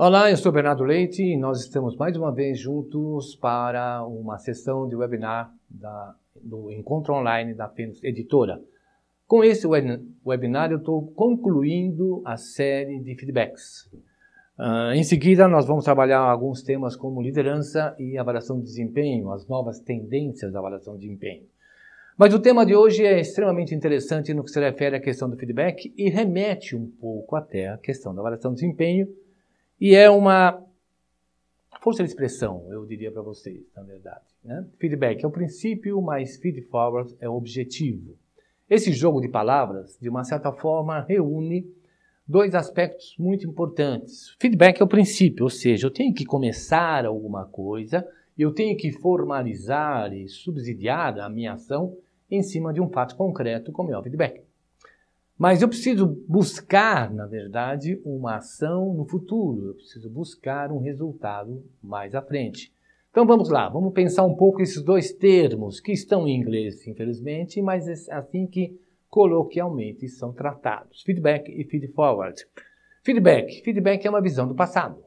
Olá, eu sou Bernardo Leite e nós estamos mais uma vez juntos para uma sessão de webinar do Encontro Online da Fênix Editora. Com esse webinar eu estou concluindo a série de feedbacks. Em seguida nós vamos trabalhar alguns temas como liderança e avaliação de desempenho, as novas tendências da avaliação de desempenho. Mas o tema de hoje é extremamente interessante no que se refere à questão do feedback e remete um pouco até à questão da avaliação de desempenho. E é uma força de expressão, eu diria para vocês, na verdade. Né? Feedback é o princípio, mas feed-forward é o objetivo. Esse jogo de palavras, de uma certa forma, reúne dois aspectos muito importantes. Feedback é o princípio, ou seja, eu tenho que começar alguma coisa, eu tenho que formalizar e subsidiar a minha ação em cima de um fato concreto, como é o feedback. Mas eu preciso buscar, na verdade, uma ação no futuro. Eu preciso buscar um resultado mais à frente. Então vamos lá, vamos pensar um pouco esses dois termos que estão em inglês, infelizmente, mas é assim que coloquialmente são tratados. Feedback e feed-forward. Feedback é uma visão do passado.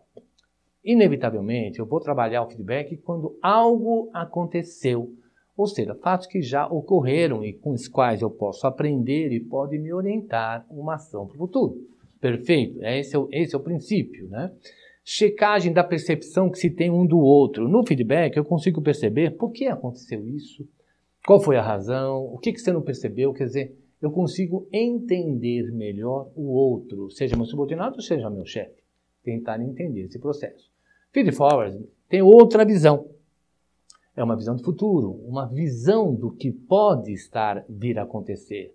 Inevitavelmente, eu vou trabalhar o feedback quando algo aconteceu. Ou seja, fatos que já ocorreram e com os quais eu posso aprender e pode me orientar uma ação para o futuro. Perfeito? Esse é o princípio, né? Checagem da percepção que se tem um do outro. No feedback eu consigo perceber por que aconteceu isso, qual foi a razão, o que você não percebeu, quer dizer, eu consigo entender melhor o outro, seja meu subordinado ou seja meu chefe. Tentar entender esse processo. Feed forward tem outra visão. É uma visão do futuro, uma visão do que pode vir a acontecer.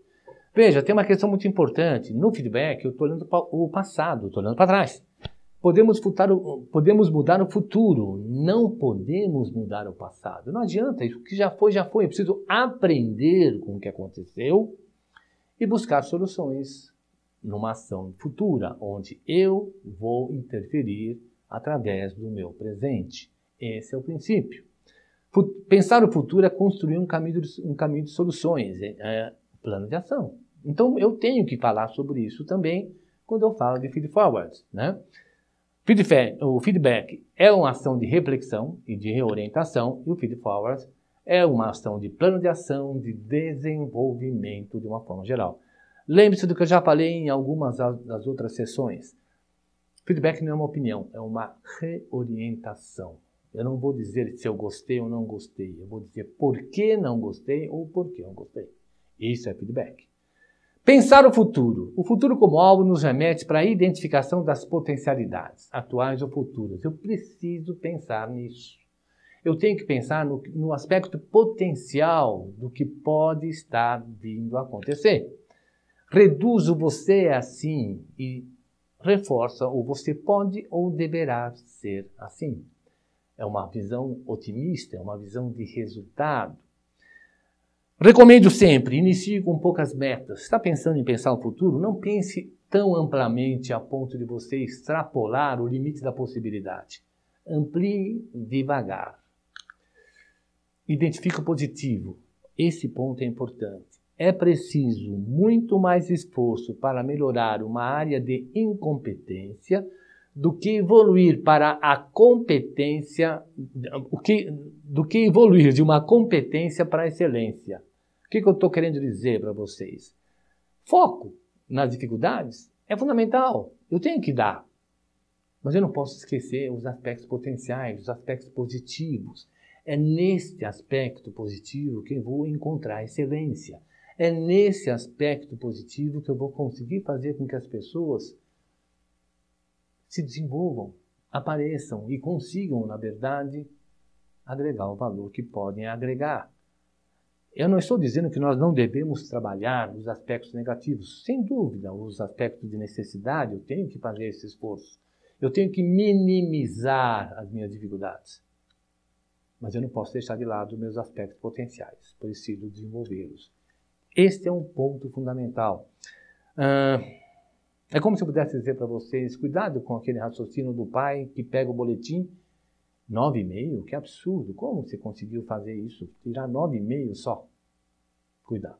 Veja, tem uma questão muito importante. No feedback, eu estou olhando para o passado, estou olhando para trás. Podemos mudar o futuro, não podemos mudar o passado. Não adianta, isso que já foi, já foi. Eu preciso aprender com o que aconteceu e buscar soluções numa ação futura, onde eu vou interferir através do meu presente. Esse é o princípio. Pensar o futuro é construir um caminho de soluções, plano de ação. Então, eu tenho que falar sobre isso também quando eu falo de feed-forward. Né? O feedback é uma ação de reflexão e de reorientação, e o feed-forward é uma ação de plano de ação, de desenvolvimento de uma forma geral. Lembre-se do que eu já falei em algumas das outras sessões. Feedback não é uma opinião, é uma reorientação. Eu não vou dizer se eu gostei ou não gostei. Eu vou dizer por que não gostei ou por que eu gostei. Isso é feedback. Pensar o futuro. O futuro como algo nos remete para a identificação das potencialidades, atuais ou futuras. Eu preciso pensar nisso. Eu tenho que pensar no aspecto potencial do que pode estar vindo a acontecer. Reduzo você assim e reforça o você pode ou deverá ser assim. É uma visão otimista, é uma visão de resultado. Recomendo sempre, inicie com poucas metas. Está pensando em pensar no futuro? Não pense tão amplamente a ponto de você extrapolar o limite da possibilidade. Amplie devagar. Identifique o positivo. Esse ponto é importante. É preciso muito mais esforço para melhorar uma área de incompetência do que evoluir para a competência, do que evoluir de uma competência para a excelência. O que eu estou querendo dizer para vocês? Foco nas dificuldades é fundamental. Eu tenho que dar. Mas eu não posso esquecer os aspectos potenciais, os aspectos positivos. É nesse aspecto positivo que eu vou encontrar excelência. É nesse aspecto positivo que eu vou conseguir fazer com que as pessoas se desenvolvam, apareçam e consigam, na verdade, agregar o valor que podem agregar. Eu não estou dizendo que nós não devemos trabalhar os aspectos negativos. Sem dúvida, os aspectos de necessidade, eu tenho que fazer esse esforço. Eu tenho que minimizar as minhas dificuldades. Mas eu não posso deixar de lado os meus aspectos potenciais. Preciso desenvolvê-los. Este é um ponto fundamental. É como se eu pudesse dizer para vocês, cuidado com aquele raciocínio do pai que pega o boletim, 9,5? Que absurdo, como você conseguiu fazer isso? Tirar 9,5 só? Cuidado.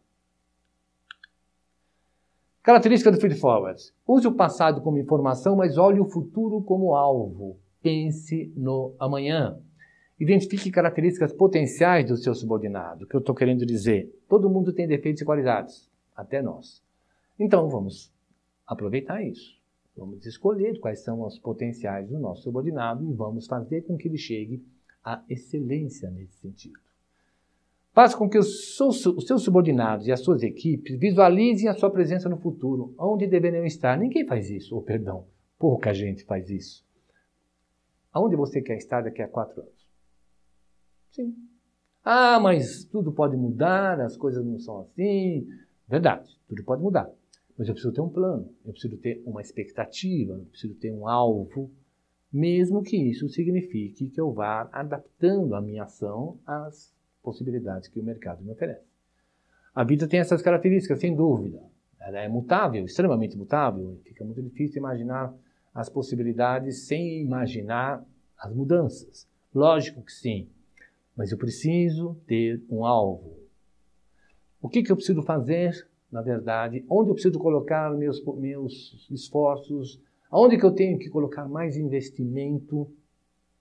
Característica do Feed Forward. Use o passado como informação, mas olhe o futuro como alvo. Pense no amanhã. Identifique características potenciais do seu subordinado. O que eu estou querendo dizer? Todo mundo tem defeitos e qualidades, até nós. Então, vamos aproveitar isso. Vamos escolher quais são os potenciais do nosso subordinado e vamos fazer com que ele chegue à excelência nesse sentido. Faça com que os seus subordinados e as suas equipes visualizem a sua presença no futuro, onde deveriam estar. Ninguém faz isso, ou perdão, pouca gente faz isso. Aonde você quer estar daqui a 4 anos? Sim. Ah, mas tudo pode mudar, as coisas não são assim. Verdade, tudo pode mudar. Mas eu preciso ter um plano, eu preciso ter uma expectativa, eu preciso ter um alvo, mesmo que isso signifique que eu vá adaptando a minha ação às possibilidades que o mercado me oferece. A vida tem essas características, sem dúvida. Ela é mutável, extremamente mutável. Fica muito difícil imaginar as possibilidades sem imaginar as mudanças. Lógico que sim, mas eu preciso ter um alvo. O que eu preciso fazer, na verdade? Onde eu preciso colocar meus esforços? Aonde que eu tenho que colocar mais investimento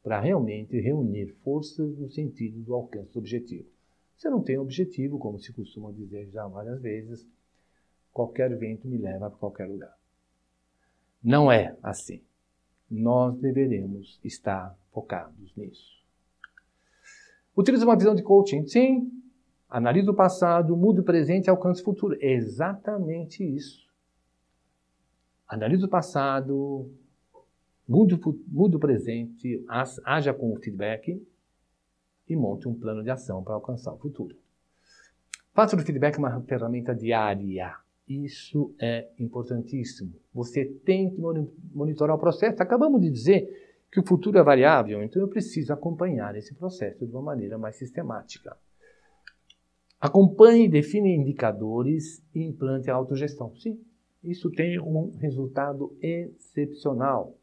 para realmente reunir forças no sentido do alcance do objetivo? Se eu não tenho objetivo, como se costuma dizer já várias vezes, qualquer vento me leva para qualquer lugar. Não é assim. Nós deveremos estar focados nisso. Utilize uma visão de coaching. Sim, analise o passado, mude o presente e alcance o futuro. É exatamente isso. Analise o passado, mude o presente, haja com o feedback e monte um plano de ação para alcançar o futuro. Faça do feedback uma ferramenta diária. Isso é importantíssimo. Você tem que monitorar o processo. Acabamos de dizer que o futuro é variável, então eu preciso acompanhar esse processo de uma maneira mais sistemática. Acompanhe, define indicadores e implante a autogestão. Sim, isso tem um resultado excepcional.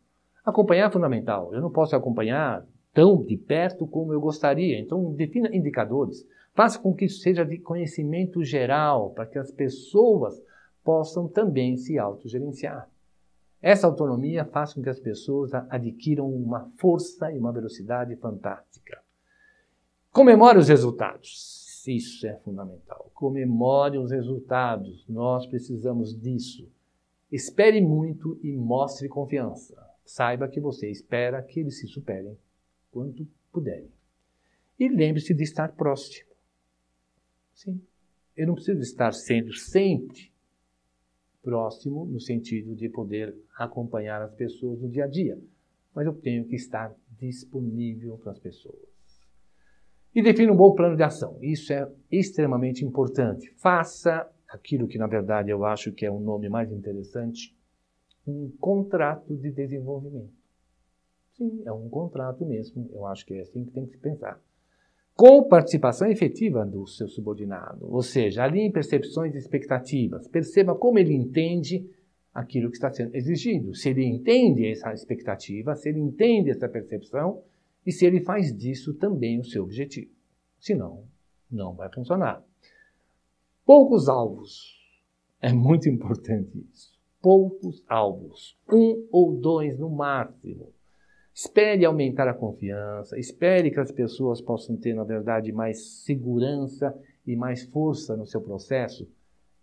Acompanhar é fundamental. Eu não posso acompanhar tão de perto como eu gostaria. Então, defina indicadores. Faça com que isso seja de conhecimento geral, para que as pessoas possam também se autogerenciar. Essa autonomia faz com que as pessoas adquiram uma força e uma velocidade fantástica. Comemore os resultados. Isso é fundamental. Comemore os resultados. Nós precisamos disso. Espere muito e mostre confiança. Saiba que você espera que eles se superem quanto puderem. E lembre-se de estar próximo. Sim, eu não preciso estar sendo sempre próximo no sentido de poder acompanhar as pessoas no dia a dia, mas eu tenho que estar disponível para as pessoas. E defina um bom plano de ação. Isso é extremamente importante. Faça aquilo que, na verdade, eu acho que é o nome mais interessante, um contrato de desenvolvimento. Sim, é um contrato mesmo. Eu acho que é assim que tem que se pensar. Com participação efetiva do seu subordinado, ou seja, alinhe percepções e expectativas. Perceba como ele entende aquilo que está sendo exigido. Se ele entende essa expectativa, se ele entende essa percepção e se ele faz disso também o seu objetivo. Senão, não vai funcionar. Poucos alvos. É muito importante isso. Poucos alvos. 1 ou 2 no máximo. Espere aumentar a confiança, espere que as pessoas possam ter, na verdade, mais segurança e mais força no seu processo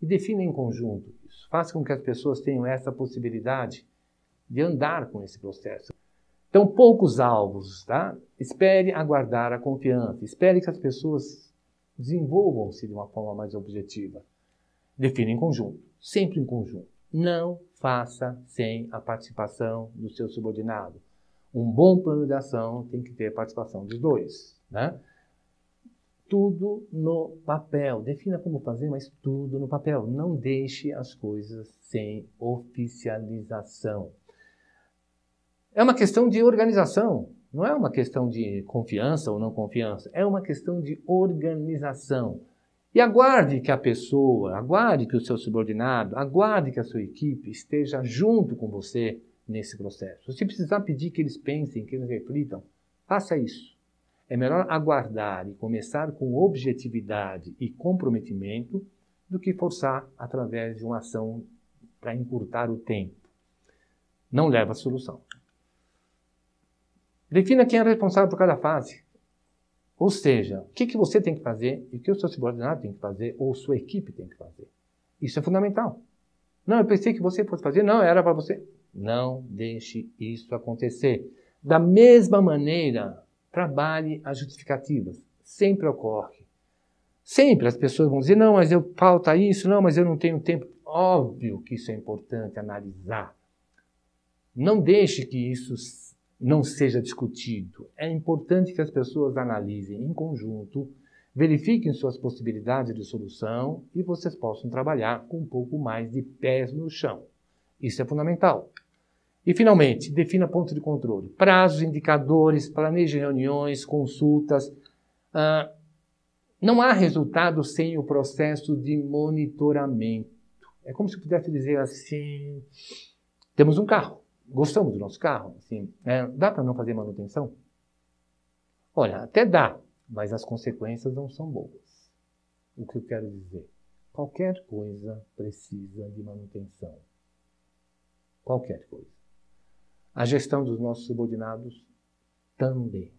e defina em conjunto isso. Faça com que as pessoas tenham essa possibilidade de andar com esse processo. Então, poucos alvos, tá? Espere aguardar a confiança, espere que as pessoas desenvolvam-se de uma forma mais objetiva. Defina em conjunto, sempre em conjunto. Não faça sem a participação do seu subordinado. Um bom plano de ação tem que ter a participação dos dois, né? Tudo no papel. Defina como fazer, mas tudo no papel. Não deixe as coisas sem oficialização. É uma questão de organização. Não é uma questão de confiança ou não confiança. É uma questão de organização. E aguarde que a pessoa, aguarde que o seu subordinado, aguarde que a sua equipe esteja junto com você nesse processo. Se precisar pedir que eles pensem, que eles reflitam, faça isso. É melhor aguardar e começar com objetividade e comprometimento do que forçar através de uma ação para encurtar o tempo. Não leva a solução. Defina quem é responsável por cada fase. Ou seja, o que você tem que fazer e o que o seu subordinado tem que fazer ou sua equipe tem que fazer. Isso é fundamental. Não, eu pensei que você fosse fazer. Não, era para você. Não deixe isso acontecer. Da mesma maneira, trabalhe as justificativas. Sempre ocorre. Sempre as pessoas vão dizer, não, mas falta isso, não, mas eu não tenho tempo. Óbvio que isso é importante analisar. Não deixe que isso não seja discutido. É importante que as pessoas analisem em conjunto, verifiquem suas possibilidades de solução e vocês possam trabalhar com um pouco mais de pés no chão. Isso é fundamental. E, finalmente, defina pontos de controle. Prazos, indicadores, planeje reuniões, consultas. Não há resultado sem o processo de monitoramento. É como se eu pudesse dizer assim, temos um carro, gostamos do nosso carro, assim, dá para não fazer manutenção? Olha, até dá, mas as consequências não são boas. O que eu quero dizer? Qualquer coisa precisa de manutenção. Qualquer coisa. A gestão dos nossos subordinados também.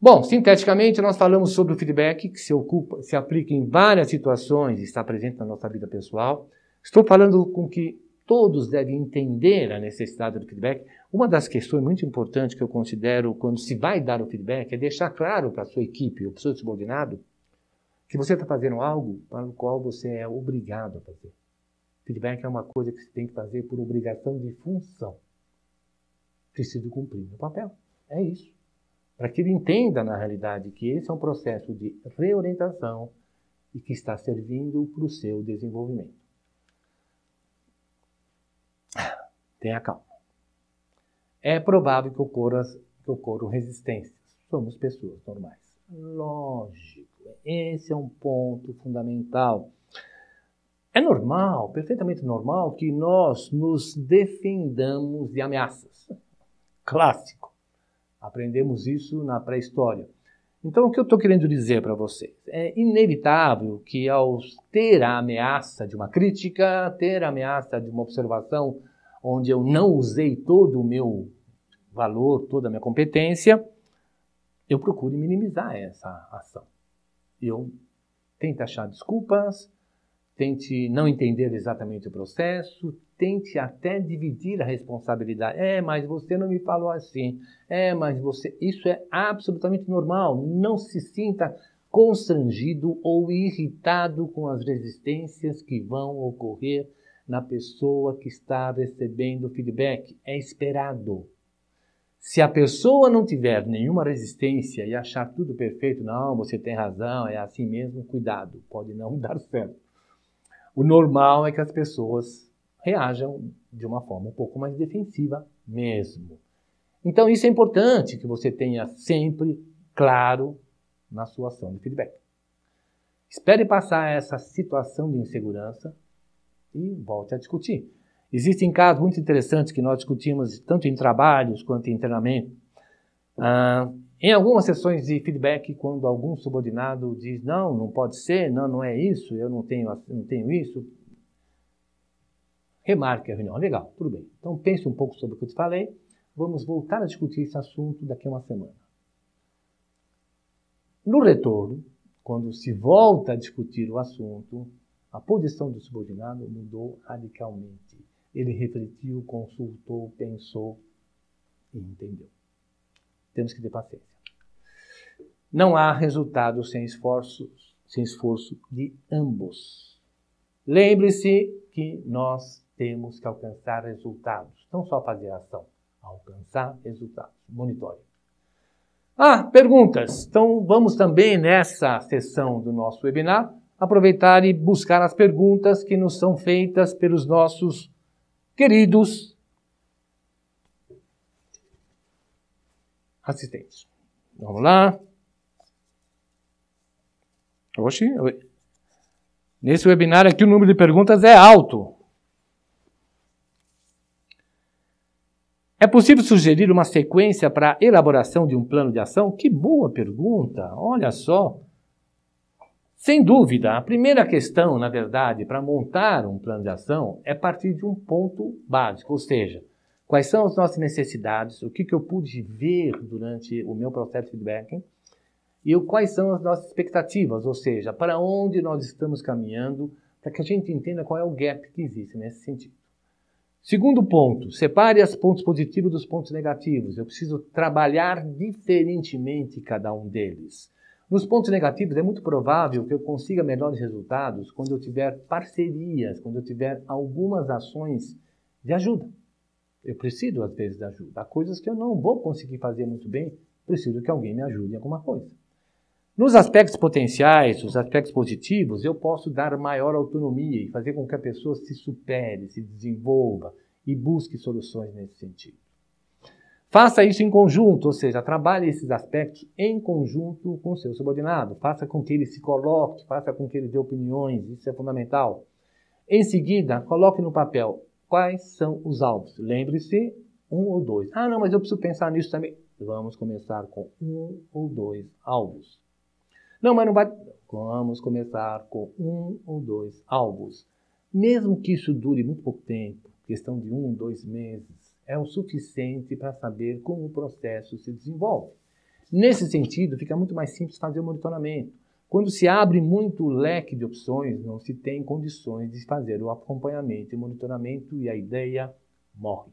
Bom, sinteticamente, nós falamos sobre o feedback que se aplica em várias situações e está presente na nossa vida pessoal. Estou falando com que todos devem entender a necessidade do feedback. Uma das questões muito importantes que eu considero quando se vai dar o feedback é deixar claro para a sua equipe ou para o seu subordinado que você está fazendo algo para o qual você é obrigado a fazer. Feedback é uma coisa que você tem que fazer por obrigação de função. Preciso cumprir o papel. É isso. Para que ele entenda, na realidade, que esse é um processo de reorientação e que está servindo para o seu desenvolvimento. Tenha calma. É provável que ocorram resistências. Somos pessoas normais. Lógico. Esse é um ponto fundamental. É normal, perfeitamente normal, que nós nos defendamos de ameaças. Clássico. Aprendemos isso na pré-história. Então, o que eu estou querendo dizer para vocês? É inevitável que ao ter a ameaça de uma crítica, ter a ameaça de uma observação onde eu não usei todo o meu valor, toda a minha competência, eu procure minimizar essa ação. Eu tente achar desculpas, tente não entender exatamente o processo, tente até dividir a responsabilidade. Mas você não me falou assim. Mas você... Isso é absolutamente normal. Não se sinta constrangido ou irritado com as resistências que vão ocorrer na pessoa que está recebendo o feedback. É esperado. Se a pessoa não tiver nenhuma resistência e achar tudo perfeito, não, você tem razão, é assim mesmo, cuidado, pode não dar certo. O normal é que as pessoas reajam de uma forma um pouco mais defensiva mesmo. Então, isso é importante que você tenha sempre claro na sua ação de feedback. Espere passar essa situação de insegurança e volte a discutir. Existem casos muito interessantes que nós discutimos tanto em trabalhos quanto em treinamento. Em algumas sessões de feedback, quando algum subordinado diz, não pode ser, não é isso, eu não tenho isso, remarque a reunião. Legal, tudo bem. Então pense um pouco sobre o que eu te falei. Vamos voltar a discutir esse assunto daqui a uma semana. No retorno, quando se volta a discutir o assunto, a posição do subordinado mudou radicalmente. Ele refletiu, consultou, pensou e entendeu. Temos que ter paciência. Não há resultado sem esforço de ambos. Lembre-se que nós temos que alcançar resultados, não só fazer ação, alcançar resultados. Monitore. Perguntas. Então, vamos também nessa sessão do nosso webinar aproveitar e buscar as perguntas que nos são feitas pelos nossos queridos assistentes. Vamos lá. Oxi, nesse webinar aqui o número de perguntas é alto. É possível sugerir uma sequência para a elaboração de um plano de ação? Que boa pergunta, olha só. Sem dúvida, a primeira questão, na verdade, para montar um plano de ação é partir de um ponto básico, ou seja, quais são as nossas necessidades, o que eu pude ver durante o meu processo de feedback e quais são as nossas expectativas, ou seja, para onde nós estamos caminhando, para que a gente entenda qual é o gap que existe nesse sentido. Segundo ponto, separe os pontos positivos dos pontos negativos. Eu preciso trabalhar diferentemente cada um deles. Nos pontos negativos, é muito provável que eu consiga melhores resultados quando eu tiver parcerias, quando eu tiver algumas ações de ajuda. Eu preciso, às vezes, de ajuda. Há coisas que eu não vou conseguir fazer muito bem, preciso que alguém me ajude em alguma coisa. Nos aspectos potenciais, os aspectos positivos, eu posso dar maior autonomia e fazer com que a pessoa se supere, se desenvolva e busque soluções nesse sentido. Faça isso em conjunto, ou seja, trabalhe esses aspectos em conjunto com o seu subordinado. Faça com que ele se coloque, faça com que ele dê opiniões, isso é fundamental. Em seguida, coloque no papel quais são os alvos. Lembre-se, 1 ou 2. Ah, não, mas eu preciso pensar nisso também. Vamos começar com 1 ou 2 alvos. Não, mas não vai... Vamos começar com 1 ou 2 alvos. Mesmo que isso dure muito pouco tempo, questão de 1, 2 meses, é o suficiente para saber como o processo se desenvolve. Nesse sentido, fica muito mais simples fazer o monitoramento. Quando se abre muito o leque de opções, não se tem condições de fazer o acompanhamento e monitoramento e a ideia morre.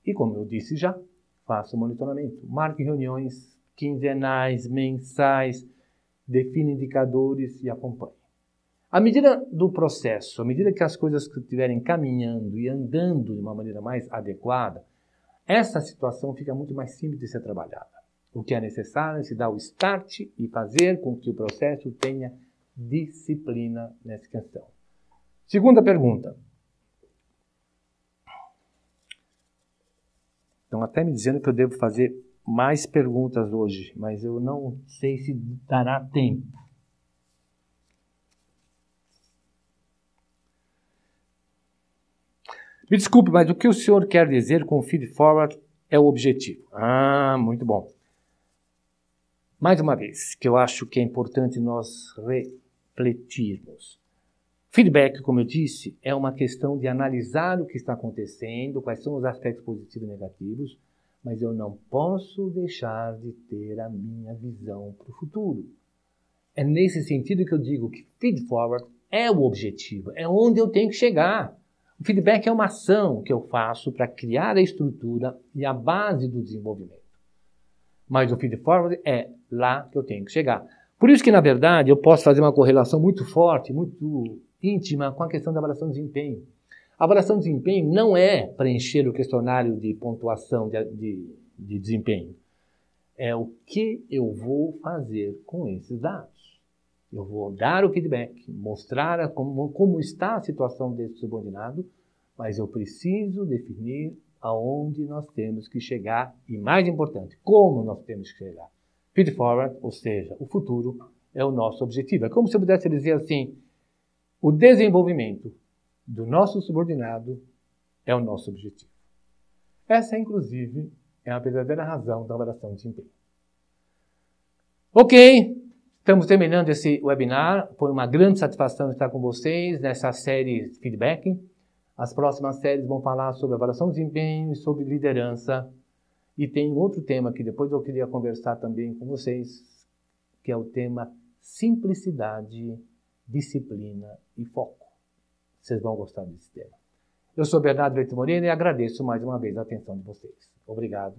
E como eu disse já, faça o monitoramento. Marque reuniões quinzenais, mensais, define indicadores e acompanhe. À medida do processo, à medida que as coisas estiverem caminhando e andando de uma maneira mais adequada, essa situação fica muito mais simples de ser trabalhada. O que é necessário é se dar o start e fazer com que o processo tenha disciplina nessa questão. Segunda pergunta. Estão até me dizendo que eu devo fazer mais perguntas hoje, mas eu não sei se dará tempo. Me desculpe, mas o que o senhor quer dizer com feed forward é o objetivo? Ah, muito bom. Mais uma vez, que eu acho que é importante nós refletirmos. Feedback, como eu disse, é uma questão de analisar o que está acontecendo, quais são os aspectos positivos e negativos, mas eu não posso deixar de ter a minha visão para o futuro. É nesse sentido que eu digo que feed forward é o objetivo, é onde eu tenho que chegar. O feedback é uma ação que eu faço para criar a estrutura e a base do desenvolvimento. Mas o feed forward é lá que eu tenho que chegar. Por isso que, na verdade, eu posso fazer uma correlação muito forte, muito íntima com a questão da avaliação de desempenho. A avaliação de desempenho não é preencher o questionário de pontuação de desempenho. É o que eu vou fazer com esses dados. Eu vou dar o feedback, mostrar como está a situação desse subordinado, mas eu preciso definir aonde nós temos que chegar e, mais importante, como nós temos que chegar. Feed forward, ou seja, o futuro é o nosso objetivo. É como se eu pudesse dizer assim, o desenvolvimento do nosso subordinado é o nosso objetivo. Essa, inclusive, é a verdadeira razão da avaliação de desempenho. Ok, estamos terminando esse webinar. Foi uma grande satisfação estar com vocês nessa série de feedback. As próximas séries vão falar sobre avaliação de desempenho e sobre liderança. E tem um outro tema que depois eu queria conversar também com vocês, que é o tema simplicidade, disciplina e foco. Vocês vão gostar desse tema. Eu sou Bernardo Leite Moreno e agradeço mais uma vez a atenção de vocês. Obrigado.